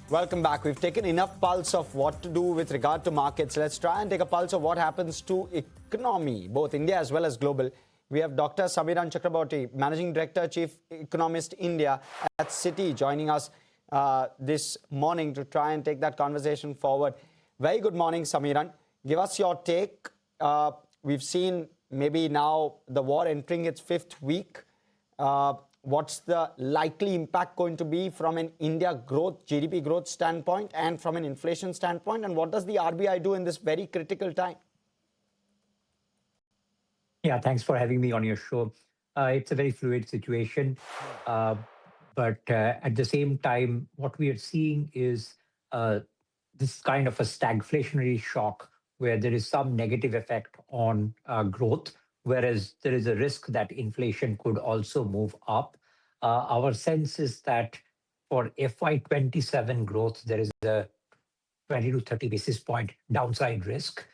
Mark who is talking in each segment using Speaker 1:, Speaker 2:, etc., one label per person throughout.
Speaker 1: Welcome back. We've taken enough pulse of what to do with regard to markets. Let's try and take a pulse of what happens to economy, both India as well as global. We have Dr. Samiran Chakraborty, Managing Director, Chief Economist, India at Citi, joining us this morning to try and take that conversation forward. Very good morning, Samiran. Give us your take. We've seen maybe now the war entering its fifth week. What's the likely impact going to be from an India growth, GDP growth standpoint and from an inflation standpoint? And what does the RBI do in this very critical time?
Speaker 2: Yeah, thanks for having me on your show. It's a very fluid situation. But at the same time, what we are seeing is this kind of a stagflationary shock where there is some negative effect on growth, whereas there is a risk that inflation could also move up. Our sense is that for FY27 growth, there is a 20 to 30 basis point downside risk.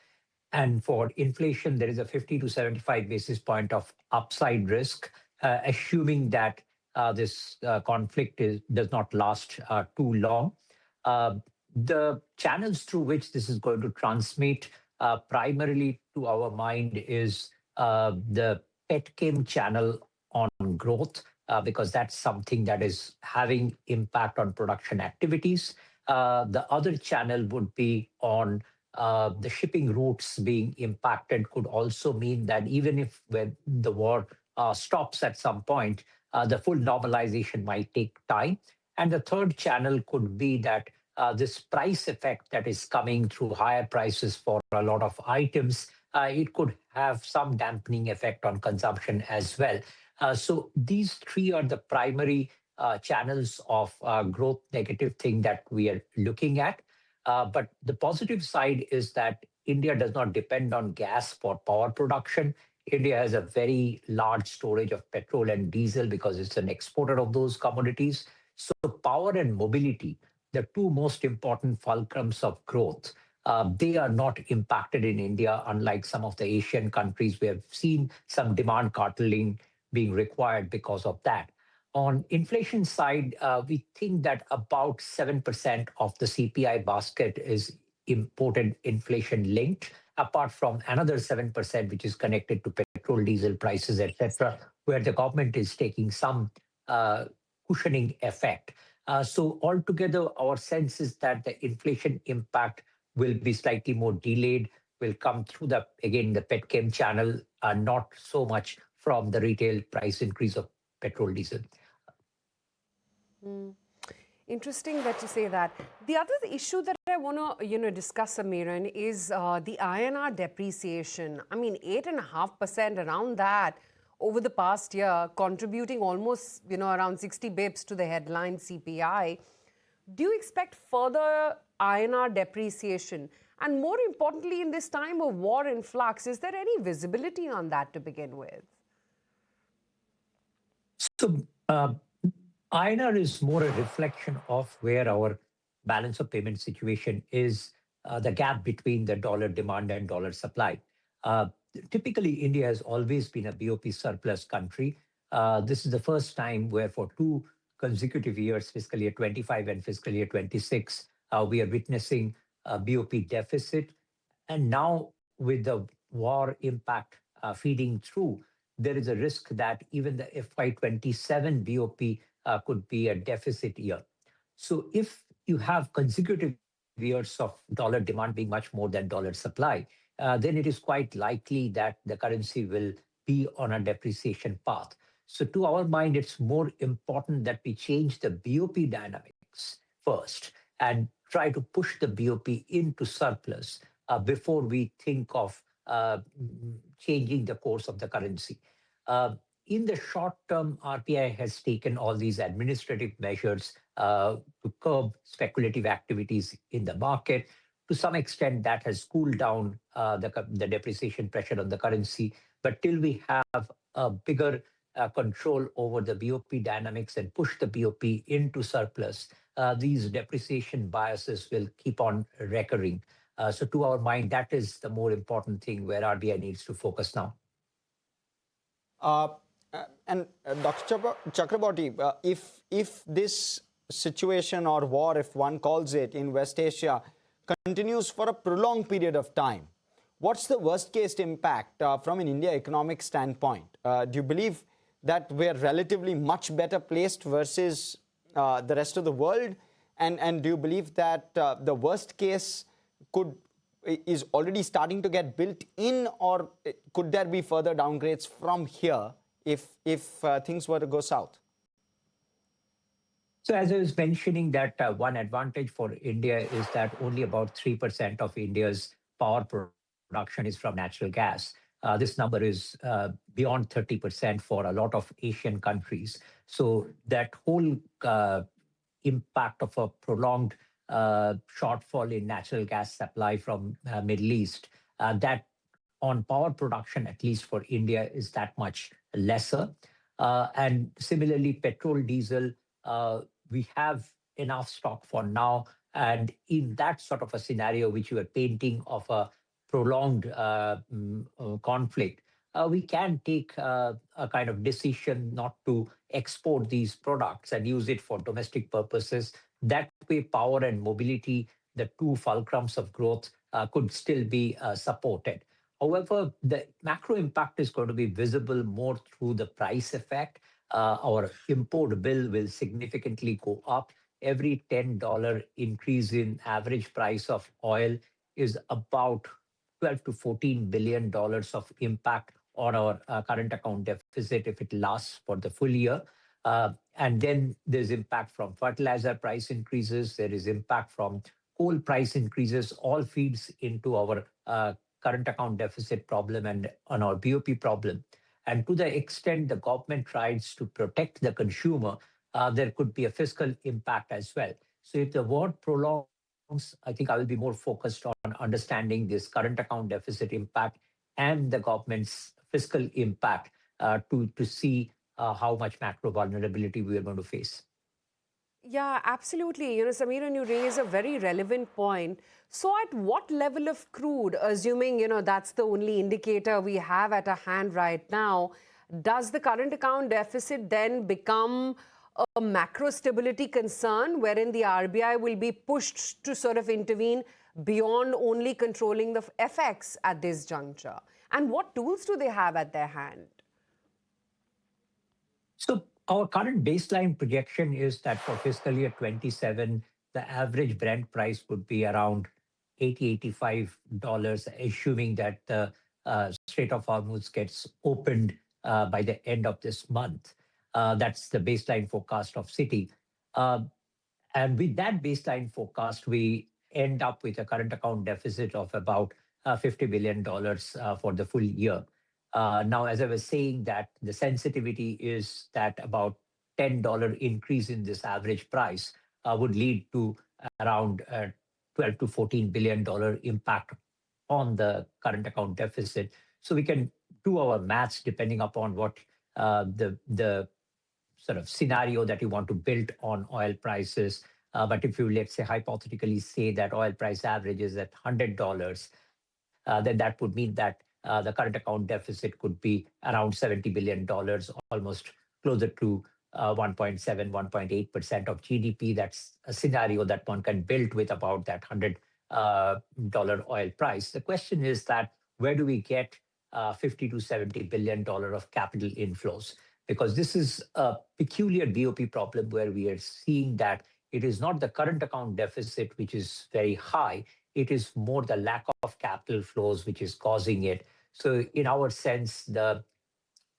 Speaker 2: And for inflation, there is a 50 to 75 basis point of upside risk, assuming that this conflict does not last too long. The channels through which this is going to transmit primarily to our mind is the petchem channel on growth, because that's something that is having impact on production activities. The other channel would be on the shipping routes being impacted. Could also mean that even if when the war stops at some point, the full normalization might take time. And the third channel could be that this price effect that is coming through higher prices for a lot of items, it could have some dampening effect on consumption as well. So these three are the primary channels of growth negative thing that we are looking at. But the positive side is that India does not depend on gas for power production. India has a very large storage of petrol and diesel because it's an exporter of those commodities. So power and mobility, the two most important fulcrums of growth, they are not impacted in India, unlike some of the Asian countries. We have seen some demand carteling being required because of that. On inflation side, we think that about 7% of the CPI basket is imported inflation linked, apart from another 7% which is connected to petrol, diesel prices, etc., where the government is taking some cushioning effect. So altogether, our sense is that the inflation impact will be slightly more delayed, will come through the petchem channel, not so much from the retail price increase of petrol, diesel.
Speaker 3: Interesting that you say that. The other issue that I want to discuss, Samiran, is the INR depreciation. I mean, 8.5% around that over the past year, contributing almost around 60 bips to the headline CPI. Do you expect further INR depreciation? And more importantly, in this time of war in flux, is there any visibility on that to begin with?
Speaker 2: So INR is more a reflection of where our balance of payment situation is, the gap between the dollar demand and dollar supply. Typically, India has always been a BOP surplus country. This is the first time where for two consecutive years, fiscal year 25 and fiscal year 26, we are witnessing a BOP deficit. And now with the war impact feeding through, there is a risk that even the FY27 BOP could be a deficit year. So if you have consecutive years of dollar demand being much more than dollar supply, then it is quite likely that the currency will be on a depreciation path. So to our mind, it's more important that we change the BOP dynamics first and try to push the BOP into surplus before we think of changing the course of the currency. In the short term, RBI has taken all these administrative measures to curb speculative activities in the market. To some extent, that has cooled down the depreciation pressure on the currency. But till we have a bigger control over the BOP dynamics and push the BOP into surplus, these depreciation biases will keep on recurring. So to our mind, that is the more important thing where RBI needs to focus now.
Speaker 1: And Dr. Chakraborty, if this situation or war, if one calls it, in West Asia continues for a prolonged period of time, what's the worst case impact from an India economic standpoint? Do you believe that we're relatively much better placed versus the rest of the world? And do you believe that the worst case is already starting to get built in, or could there be further downgrades from here if things were to go south?
Speaker 2: So as I was mentioning that one advantage for India is that only about 3% of India's power production is from natural gas. This number is beyond 30% for a lot of Asian countries. So that whole impact of a prolonged shortfall in natural gas supply from Middle East, that on power production, at least for India, is that much lesser. And similarly, petrol, diesel, we have enough stock for now. And in that sort of a scenario, which you are painting of a prolonged conflict, we can take a kind of decision not to export these products and use it for domestic purposes. That way, power and mobility, the two fulcrums of growth, could still be supported. However, the macro impact is going to be visible more through the price effect. Our import bill will significantly go up. Every $10 increase in average price of oil is about 12 to $14 billion of impact on our current account deficit if it lasts for the full year. And then there's impact from fertilizer price increases. There is impact from coal price increases. All feeds into our current account deficit problem and on our BOP problem. And to the extent the government tries to protect the consumer, there could be a fiscal impact as well. So if the war prolongs, I think I will be more focused on understanding this current account deficit impact and the government's fiscal impact to see how much macro vulnerability we are going to face.
Speaker 3: Yeah, absolutely. Sameeran, you raise a very relevant point. So at what level of crude, assuming, that's the only indicator we have at our hand right now, does the current account deficit then become a macro stability concern wherein the RBI will be pushed to sort of intervene beyond only controlling the FX at this juncture? And what tools do they have at their hand?
Speaker 2: So our current baseline projection is that for fiscal year 27, the average Brent price would be around $85, assuming that the Strait of Hormuz gets opened by the end of this month. That's the baseline forecast of Citi. And with that baseline forecast, we end up with a current account deficit of about $50 billion for the full year. Now, as I was saying, that the sensitivity is that about $10 increase in this average price would lead to around 12 to $14 billion impact on the current account deficit. So we can do our maths depending upon what the sort of scenario that you want to build on oil prices. But if you, let's say, hypothetically say that oil price average is at $100, then that would mean that the current account deficit could be around $70 billion, almost closer to 1.7, 1.8% of GDP. That's a scenario that one can build with about that $100 oil price. The question is that where do we get 50 to $70 billion of capital inflows? Because this is a peculiar BOP problem where we are seeing that it is not the current account deficit which is very high. It is more the lack of capital flows which is causing it. So in our sense, the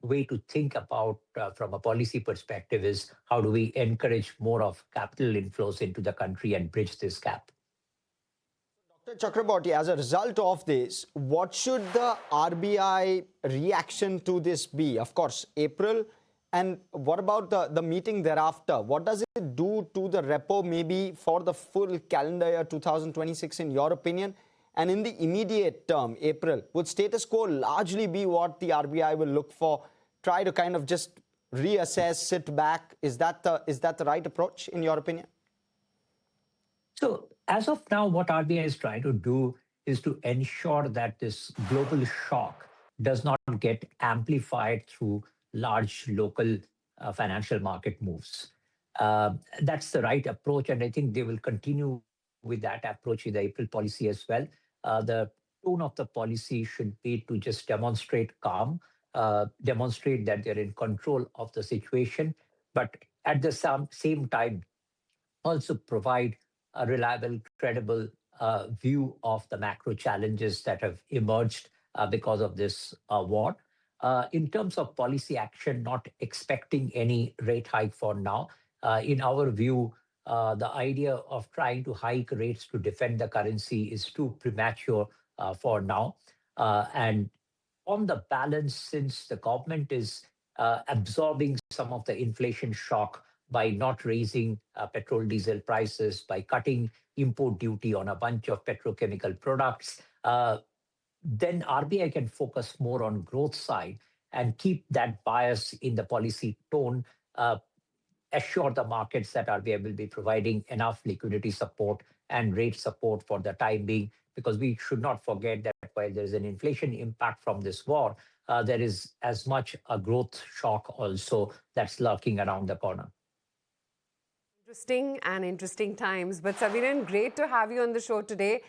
Speaker 2: way to think about from a policy perspective is how do we encourage more of capital inflows into the country and bridge this gap?
Speaker 1: Dr. Chakraborty, as a result of this, what should the RBI reaction to this be? Of course, April. And what about the meeting thereafter? What does it do to the repo maybe for the full calendar year 2026 in your opinion? And in the immediate term, April, would status quo largely be what the RBI will look for? Try to kind of just reassess, sit back. Is that the right approach in your opinion?
Speaker 2: So as of now, what RBI is trying to do is to ensure that this global shock does not get amplified through large local financial market moves. That's the right approach, and I think they will continue with that approach in the April policy as well. The tone of the policy should be to just demonstrate calm, demonstrate that they're in control of the situation, but at the same time, also provide a reliable, credible view of the macro challenges that have emerged because of this war. In terms of policy action, not expecting any rate hike for now. In our view, the idea of trying to hike rates to defend the currency is too premature for now. And on the balance, since the government is absorbing some of the inflation shock by not raising petrol diesel prices, by cutting import duty on a bunch of petrochemical products, then RBI can focus more on growth side and keep that bias in the policy tone, assure the markets that RBI will be providing enough liquidity support and rate support for the time being, because we should not forget that while there is an inflation impact from this war, there is as much a growth shock also that's lurking around the corner.
Speaker 3: Interesting times. But Sabiran, great to have you on the show today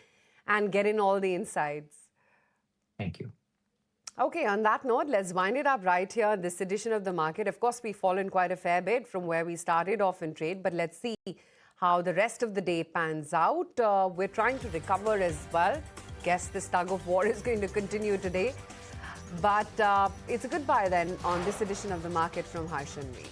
Speaker 3: and get in all the insights.
Speaker 2: Thank you.
Speaker 3: Okay, on that note, let's wind it up right here in this edition of The Market. Of course, we've fallen quite a fair bit from where we started off in trade, but let's see how the rest of the day pans out. We're trying to recover as well. Guess this tug of war is going to continue today. But it's a goodbye then on this edition of The Market from Harsh and me.